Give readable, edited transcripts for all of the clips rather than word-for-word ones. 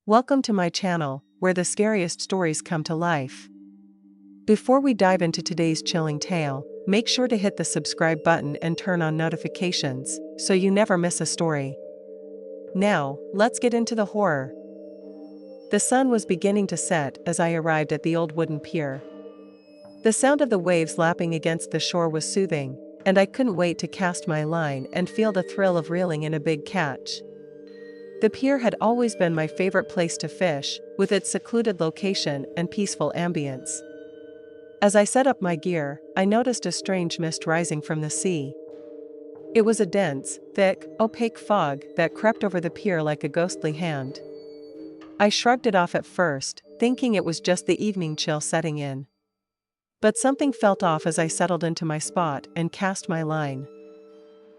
Welcome to my channel, where the scariest stories come to life. Before we dive into today's chilling tale, make sure to hit the subscribe button and turn on notifications, so you never miss a story. Now, let's get into the horror. The sun was beginning to set as I arrived at the old wooden pier. The sound of the waves lapping against the shore was soothing, and I couldn't wait to cast my line and feel the thrill of reeling in a big catch. The pier had always been my favorite place to fish, with its secluded location and peaceful ambience. As I set up my gear, I noticed a strange mist rising from the sea. It was a dense, thick, opaque fog that crept over the pier like a ghostly hand. I shrugged it off at first, thinking it was just the evening chill setting in. But something felt off as I settled into my spot and cast my line.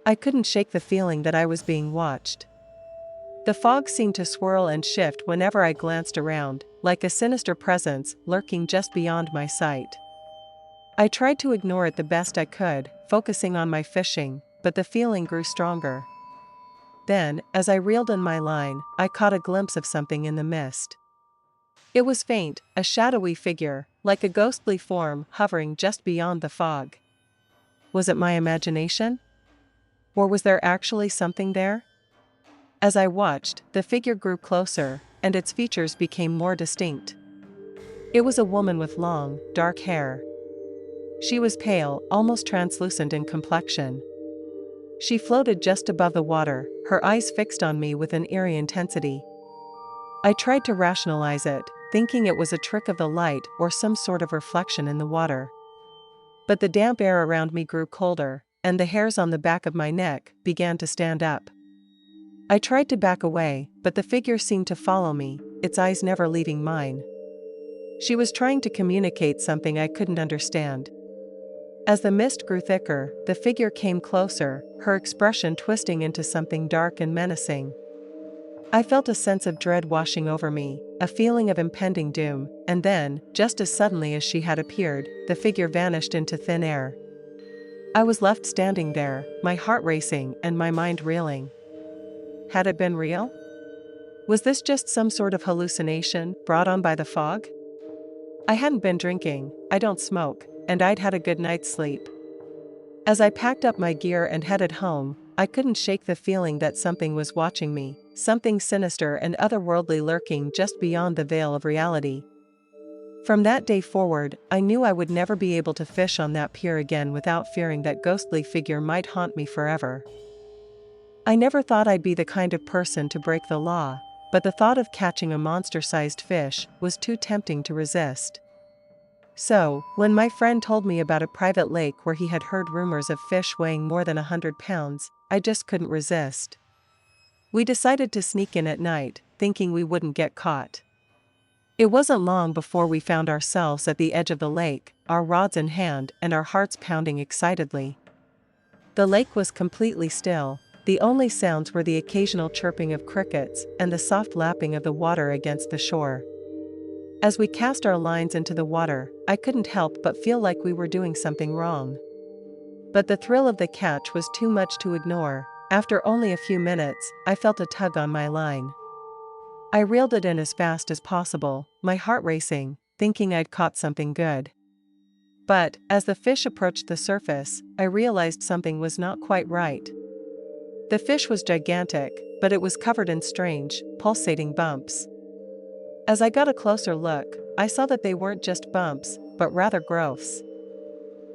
I couldn't shake the feeling that I was being watched. The fog seemed to swirl and shift whenever I glanced around, like a sinister presence lurking just beyond my sight. I tried to ignore it the best I could, focusing on my fishing, but the feeling grew stronger. Then, as I reeled in my line, I caught a glimpse of something in the mist. It was faint, a shadowy figure, like a ghostly form hovering just beyond the fog. Was it my imagination? Or was there actually something there? As I watched, the figure grew closer, and its features became more distinct. It was a woman with long, dark hair. She was pale, almost translucent in complexion. She floated just above the water, her eyes fixed on me with an eerie intensity. I tried to rationalize it, thinking it was a trick of the light or some sort of reflection in the water. But the damp air around me grew colder, and the hairs on the back of my neck began to stand up. I tried to back away, but the figure seemed to follow me, its eyes never leaving mine. She was trying to communicate something I couldn't understand. As the mist grew thicker, the figure came closer, her expression twisting into something dark and menacing. I felt a sense of dread washing over me, a feeling of impending doom, and then, just as suddenly as she had appeared, the figure vanished into thin air. I was left standing there, my heart racing and my mind reeling. Had it been real? Was this just some sort of hallucination brought on by the fog? I hadn't been drinking, I don't smoke, and I'd had a good night's sleep. As I packed up my gear and headed home, I couldn't shake the feeling that something was watching me, something sinister and otherworldly lurking just beyond the veil of reality. From that day forward, I knew I would never be able to fish on that pier again without fearing that ghostly figure might haunt me forever. I never thought I'd be the kind of person to break the law, but the thought of catching a monster-sized fish was too tempting to resist. So, when my friend told me about a private lake where he had heard rumors of fish weighing more than 100 pounds, I just couldn't resist. We decided to sneak in at night, thinking we wouldn't get caught. It wasn't long before we found ourselves at the edge of the lake, our rods in hand and our hearts pounding excitedly. The lake was completely still. The only sounds were the occasional chirping of crickets and the soft lapping of the water against the shore. As we cast our lines into the water, I couldn't help but feel like we were doing something wrong. But the thrill of the catch was too much to ignore. After only a few minutes, I felt a tug on my line. I reeled it in as fast as possible, my heart racing, thinking I'd caught something good. But, as the fish approached the surface, I realized something was not quite right. The fish was gigantic, but it was covered in strange, pulsating bumps. As I got a closer look, I saw that they weren't just bumps, but rather growths.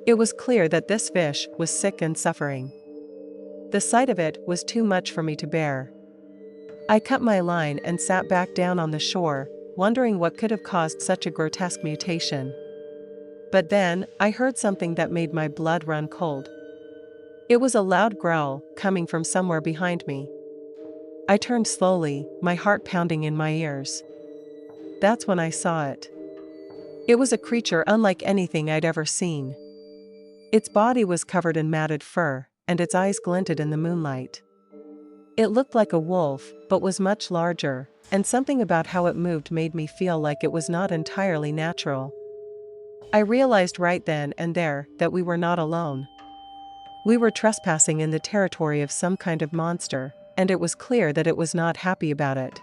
It was clear that this fish was sick and suffering. The sight of it was too much for me to bear. I cut my line and sat back down on the shore, wondering what could have caused such a grotesque mutation. But then, I heard something that made my blood run cold. It was a loud growl, coming from somewhere behind me. I turned slowly, my heart pounding in my ears. That's when I saw it. It was a creature unlike anything I'd ever seen. Its body was covered in matted fur, and its eyes glinted in the moonlight. It looked like a wolf, but was much larger, and something about how it moved made me feel like it was not entirely natural. I realized right then and there that we were not alone. We were trespassing in the territory of some kind of monster, and it was clear that it was not happy about it.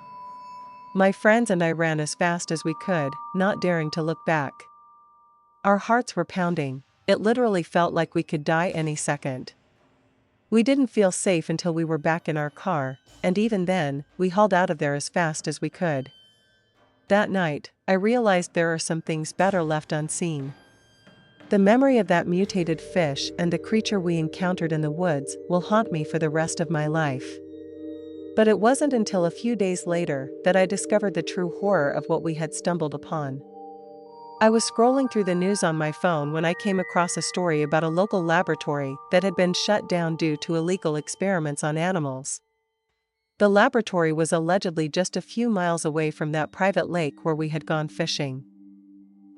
My friends and I ran as fast as we could, not daring to look back. Our hearts were pounding. It literally felt like we could die any second. We didn't feel safe until we were back in our car, and even then, we hauled out of there as fast as we could. That night, I realized there are some things better left unseen. The memory of that mutated fish and the creature we encountered in the woods will haunt me for the rest of my life. But it wasn't until a few days later that I discovered the true horror of what we had stumbled upon. I was scrolling through the news on my phone when I came across a story about a local laboratory that had been shut down due to illegal experiments on animals. The laboratory was allegedly just a few miles away from that private lake where we had gone fishing.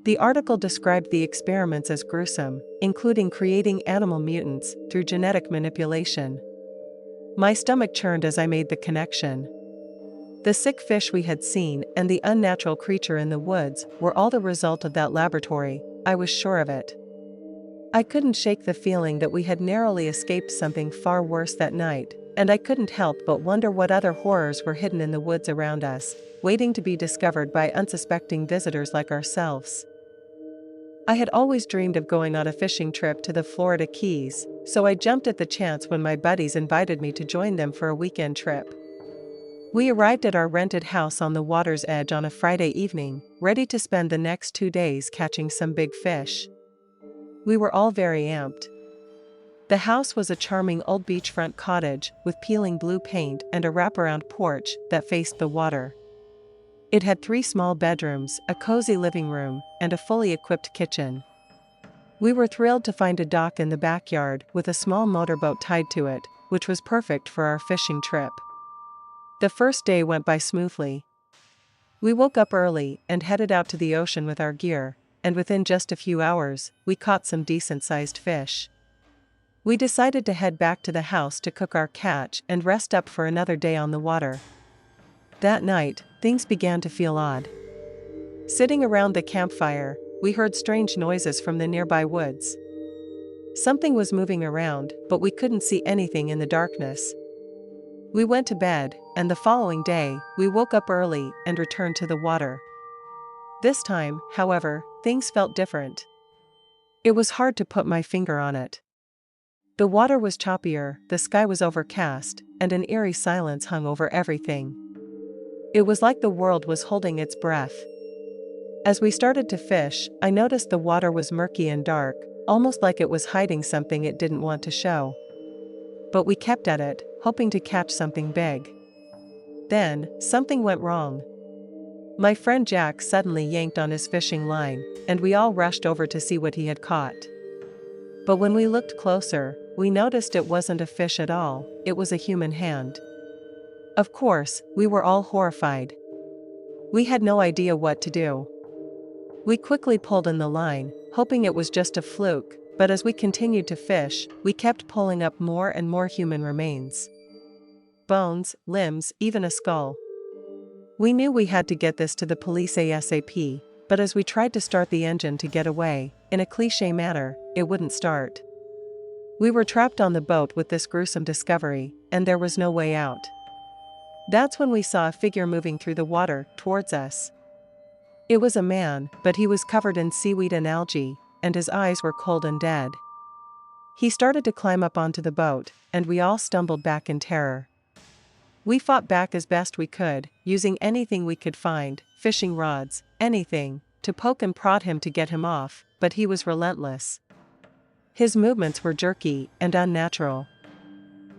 The article described the experiments as gruesome, including creating animal mutants through genetic manipulation. My stomach churned as I made the connection. The sick fish we had seen and the unnatural creature in the woods were all the result of that laboratory, I was sure of it. I couldn't shake the feeling that we had narrowly escaped something far worse that night, and I couldn't help but wonder what other horrors were hidden in the woods around us, waiting to be discovered by unsuspecting visitors like ourselves. I had always dreamed of going on a fishing trip to the Florida Keys, so I jumped at the chance when my buddies invited me to join them for a weekend trip. We arrived at our rented house on the water's edge on a Friday evening, ready to spend the next 2 days catching some big fish. We were all very amped. The house was a charming old beachfront cottage with peeling blue paint and a wraparound porch that faced the water. It had 3 small bedrooms, a cozy living room, and a fully equipped kitchen. We were thrilled to find a dock in the backyard with a small motorboat tied to it, which was perfect for our fishing trip. The first day went by smoothly. We woke up early and headed out to the ocean with our gear, and within just a few hours, we caught some decent-sized fish. We decided to head back to the house to cook our catch and rest up for another day on the water. That night, things began to feel odd. Sitting around the campfire, we heard strange noises from the nearby woods. Something was moving around, but we couldn't see anything in the darkness. We went to bed, and the following day, we woke up early and returned to the water. This time, however, things felt different. It was hard to put my finger on it. The water was choppier, the sky was overcast, and an eerie silence hung over everything. It was like the world was holding its breath. As we started to fish, I noticed the water was murky and dark, almost like it was hiding something it didn't want to show. But we kept at it, hoping to catch something big. Then, something went wrong. My friend Jack suddenly yanked on his fishing line, and we all rushed over to see what he had caught. But when we looked closer, we noticed it wasn't a fish at all, it was a human hand. Of course, we were all horrified. We had no idea what to do. We quickly pulled in the line, hoping it was just a fluke, but as we continued to fish, we kept pulling up more and more human remains. Bones, limbs, even a skull. We knew we had to get this to the police ASAP, but as we tried to start the engine to get away, in a cliché manner, it wouldn't start. We were trapped on the boat with this gruesome discovery, and there was no way out. That's when we saw a figure moving through the water, towards us. It was a man, but he was covered in seaweed and algae, and his eyes were cold and dead. He started to climb up onto the boat, and we all stumbled back in terror. We fought back as best we could, using anything we could find, fishing rods, anything, to poke and prod him to get him off, but he was relentless. His movements were jerky and unnatural.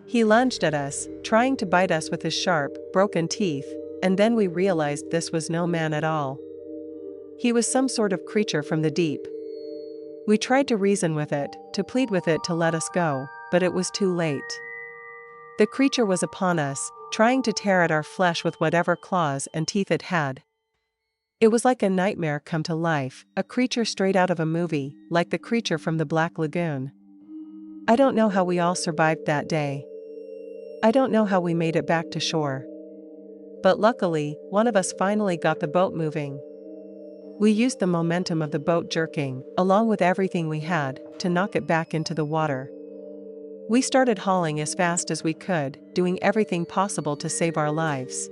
He lunged at us, trying to bite us with his sharp, broken teeth, and then we realized this was no man at all. He was some sort of creature from the deep. We tried to reason with it, to plead with it to let us go, but it was too late. The creature was upon us, trying to tear at our flesh with whatever claws and teeth it had. It was like a nightmare come to life, a creature straight out of a movie, like the creature from the Black Lagoon. I don't know how we all survived that day. I don't know how we made it back to shore. But luckily, one of us finally got the boat moving. We used the momentum of the boat jerking, along with everything we had, to knock it back into the water. We started hauling as fast as we could, doing everything possible to save our lives.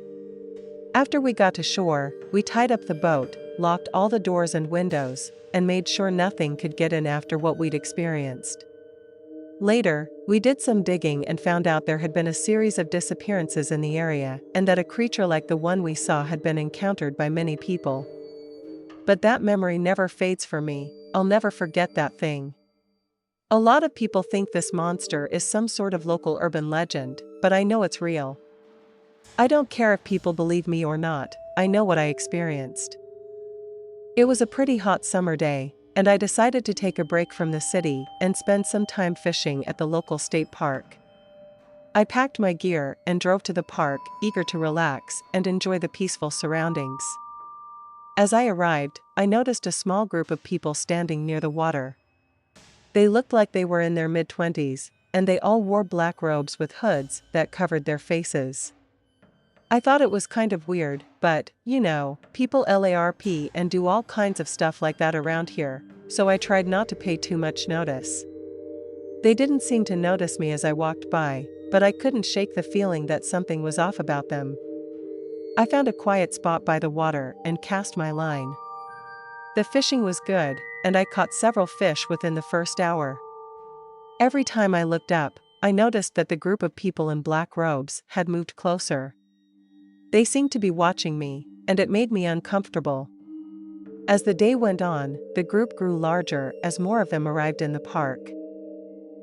After we got to shore, we tied up the boat, locked all the doors and windows, and made sure nothing could get in after what we'd experienced. Later, we did some digging and found out there had been a series of disappearances in the area, and that a creature like the one we saw had been encountered by many people. But that memory never fades for me. I'll never forget that thing. A lot of people think this monster is some sort of local urban legend, but I know it's real. I don't care if people believe me or not, I know what I experienced. It was a pretty hot summer day, and I decided to take a break from the city and spend some time fishing at the local state park. I packed my gear and drove to the park, eager to relax and enjoy the peaceful surroundings. As I arrived, I noticed a small group of people standing near the water. They looked like they were in their mid-20s, and they all wore black robes with hoods that covered their faces. I thought it was kind of weird, but, people LARP and do all kinds of stuff like that around here, so I tried not to pay too much notice. They didn't seem to notice me as I walked by, but I couldn't shake the feeling that something was off about them. I found a quiet spot by the water and cast my line. The fishing was good, and I caught several fish within the first hour. Every time I looked up, I noticed that the group of people in black robes had moved closer. They seemed to be watching me, and it made me uncomfortable. As the day went on, the group grew larger as more of them arrived in the park.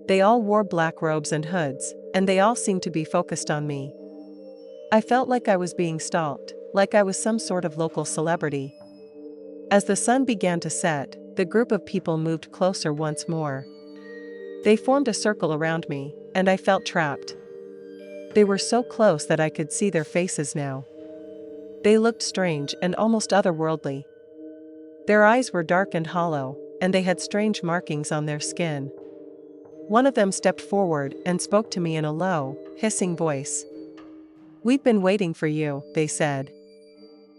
They all wore black robes and hoods, and they all seemed to be focused on me. I felt like I was being stalked, like I was some sort of local celebrity. As the sun began to set, the group of people moved closer once more. They formed a circle around me, and I felt trapped. They were so close that I could see their faces now. They looked strange and almost otherworldly. Their eyes were dark and hollow, and they had strange markings on their skin. One of them stepped forward and spoke to me in a low, hissing voice. "We've been waiting for you," they said.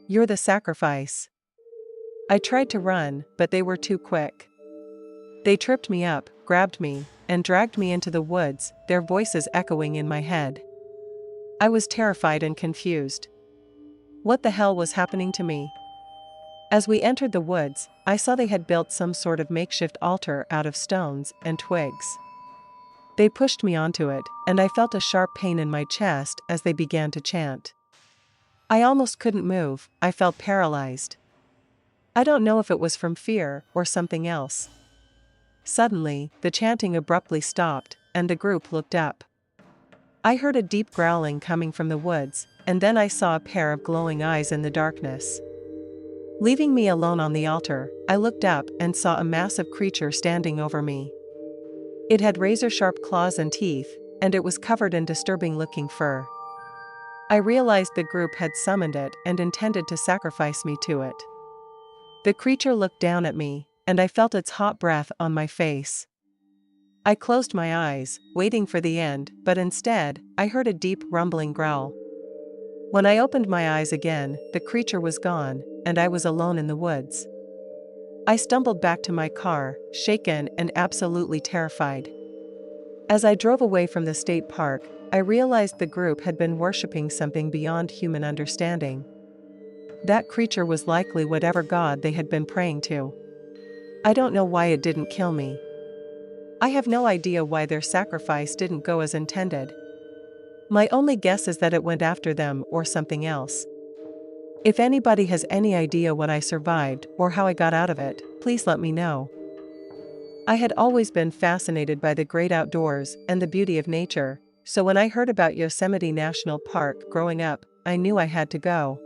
"You're the sacrifice." I tried to run, but they were too quick. They tripped me up, grabbed me, and dragged me into the woods, their voices echoing in my head. I was terrified and confused. What the hell was happening to me? As we entered the woods, I saw they had built some sort of makeshift altar out of stones and twigs. They pushed me onto it, and I felt a sharp pain in my chest as they began to chant. I almost couldn't move, I felt paralyzed. I don't know if it was from fear or something else. Suddenly, the chanting abruptly stopped, and the group looked up. I heard a deep growling coming from the woods, and then I saw a pair of glowing eyes in the darkness. Leaving me alone on the altar, I looked up and saw a massive creature standing over me. It had razor-sharp claws and teeth, and it was covered in disturbing-looking fur. I realized the group had summoned it and intended to sacrifice me to it. The creature looked down at me, and I felt its hot breath on my face. I closed my eyes, waiting for the end, but instead, I heard a deep rumbling growl. When I opened my eyes again, the creature was gone, and I was alone in the woods. I stumbled back to my car, shaken and absolutely terrified. As I drove away from the state park, I realized the group had been worshipping something beyond human understanding. That creature was likely whatever god they had been praying to. I don't know why it didn't kill me. I have no idea why their sacrifice didn't go as intended. My only guess is that it went after them or something else. If anybody has any idea what I survived or how I got out of it, please let me know. I had always been fascinated by the great outdoors and the beauty of nature, so when I heard about Yosemite National Park growing up, I knew I had to go.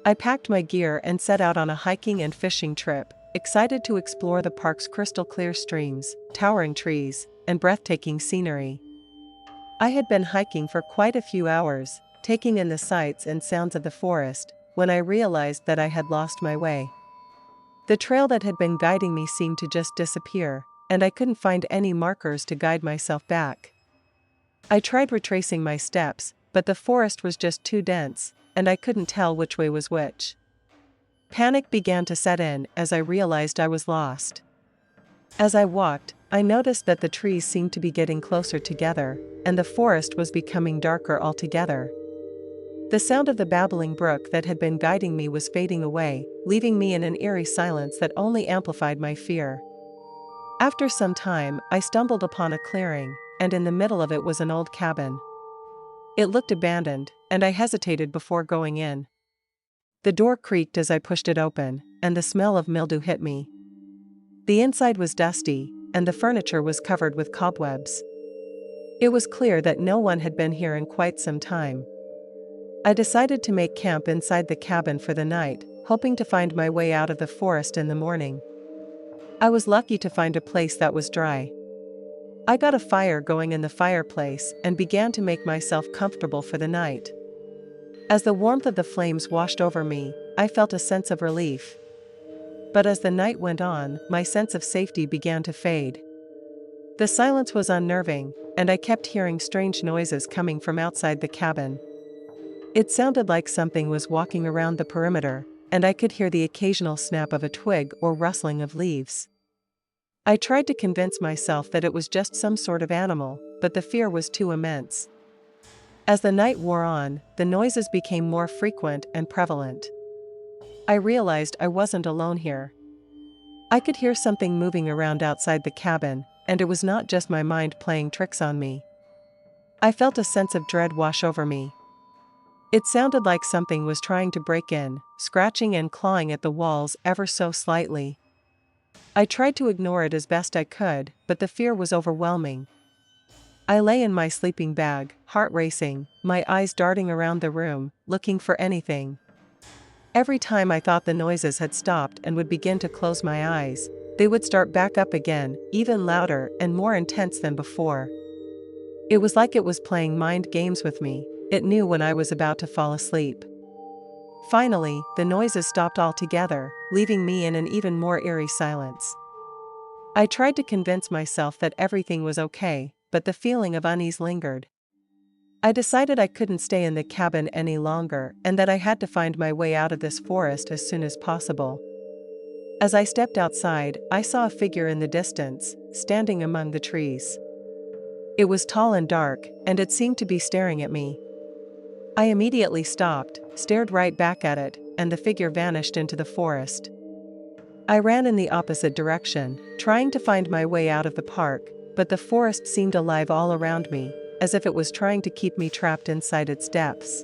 I packed my gear and set out on a hiking and fishing trip, excited to explore the park's crystal-clear streams, towering trees, and breathtaking scenery. I had been hiking for quite a few hours, taking in the sights and sounds of the forest, when I realized that I had lost my way. The trail that had been guiding me seemed to just disappear, and I couldn't find any markers to guide myself back. I tried retracing my steps, but the forest was just too dense, and I couldn't tell which way was which. Panic began to set in as I realized I was lost. As I walked, I noticed that the trees seemed to be getting closer together, and the forest was becoming darker altogether. The sound of the babbling brook that had been guiding me was fading away, leaving me in an eerie silence that only amplified my fear. After some time, I stumbled upon a clearing, and in the middle of it was an old cabin. It looked abandoned, and I hesitated before going in. The door creaked as I pushed it open, and the smell of mildew hit me. The inside was dusty, and the furniture was covered with cobwebs. It was clear that no one had been here in quite some time. I decided to make camp inside the cabin for the night, hoping to find my way out of the forest in the morning. I was lucky to find a place that was dry. I got a fire going in the fireplace and began to make myself comfortable for the night. As the warmth of the flames washed over me, I felt a sense of relief. But as the night went on, my sense of safety began to fade. The silence was unnerving, and I kept hearing strange noises coming from outside the cabin. It sounded like something was walking around the perimeter, and I could hear the occasional snap of a twig or rustling of leaves. I tried to convince myself that it was just some sort of animal, but the fear was too immense. As the night wore on, the noises became more frequent and prevalent. I realized I wasn't alone here. I could hear something moving around outside the cabin, and it was not just my mind playing tricks on me. I felt a sense of dread wash over me. It sounded like something was trying to break in, scratching and clawing at the walls ever so slightly. I tried to ignore it as best I could, but the fear was overwhelming. I lay in my sleeping bag, heart racing, my eyes darting around the room, looking for anything. Every time I thought the noises had stopped and would begin to close my eyes, they would start back up again, even louder and more intense than before. It was like it was playing mind games with me. It knew when I was about to fall asleep. Finally, the noises stopped altogether, leaving me in an even more eerie silence. I tried to convince myself that everything was okay, but the feeling of unease lingered. I decided I couldn't stay in the cabin any longer and that I had to find my way out of this forest as soon as possible. As I stepped outside, I saw a figure in the distance, standing among the trees. It was tall and dark, and it seemed to be staring at me. I immediately stopped, stared right back at it, and the figure vanished into the forest. I ran in the opposite direction, trying to find my way out of the park, but the forest seemed alive all around me, as if it was trying to keep me trapped inside its depths.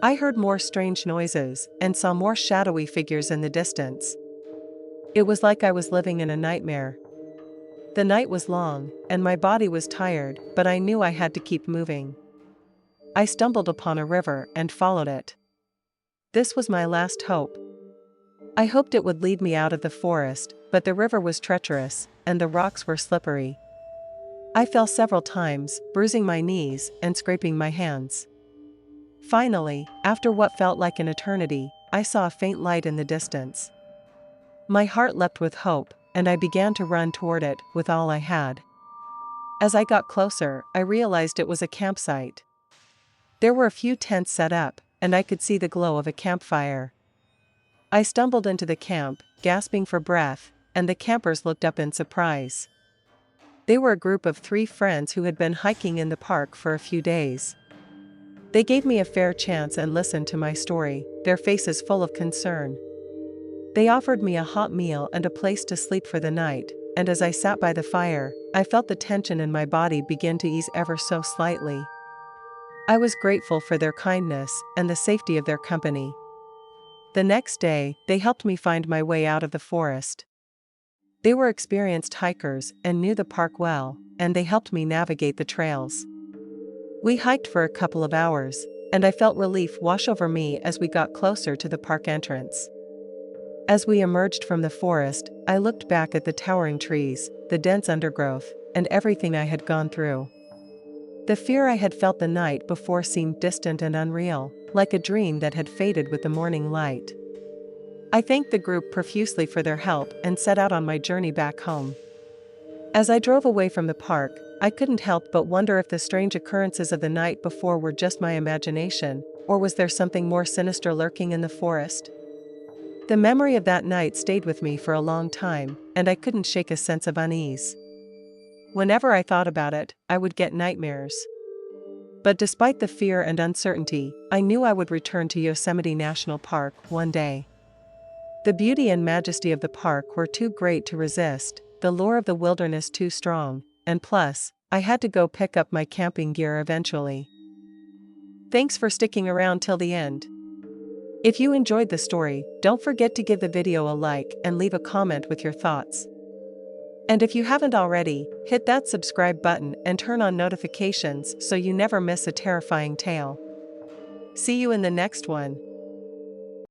I heard more strange noises, and saw more shadowy figures in the distance. It was like I was living in a nightmare. The night was long, and my body was tired, but I knew I had to keep moving. I stumbled upon a river and followed it. This was my last hope. I hoped it would lead me out of the forest, but the river was treacherous, and the rocks were slippery. I fell several times, bruising my knees and scraping my hands. Finally, after what felt like an eternity, I saw a faint light in the distance. My heart leapt with hope, and I began to run toward it with all I had. As I got closer, I realized it was a campsite. There were a few tents set up, and I could see the glow of a campfire. I stumbled into the camp, gasping for breath, and the campers looked up in surprise. They were a group of 3 friends who had been hiking in the park for a few days. They gave me a fair chance and listened to my story, their faces full of concern. They offered me a hot meal and a place to sleep for the night, and as I sat by the fire, I felt the tension in my body begin to ease ever so slightly. I was grateful for their kindness and the safety of their company. The next day, they helped me find my way out of the forest. They were experienced hikers and knew the park well, and they helped me navigate the trails. We hiked for a couple of hours, and I felt relief wash over me as we got closer to the park entrance. As we emerged from the forest, I looked back at the towering trees, the dense undergrowth, and everything I had gone through. The fear I had felt the night before seemed distant and unreal, like a dream that had faded with the morning light. I thanked the group profusely for their help and set out on my journey back home. As I drove away from the park, I couldn't help but wonder if the strange occurrences of the night before were just my imagination, or was there something more sinister lurking in the forest? The memory of that night stayed with me for a long time, and I couldn't shake a sense of unease. Whenever I thought about it, I would get nightmares. But despite the fear and uncertainty, I knew I would return to Yosemite National Park one day. The beauty and majesty of the park were too great to resist, the lure of the wilderness too strong, and plus, I had to go pick up my camping gear eventually. Thanks for sticking around till the end. If you enjoyed the story, don't forget to give the video a like and leave a comment with your thoughts. And if you haven't already, hit that subscribe button and turn on notifications so you never miss a terrifying tale. See you in the next one.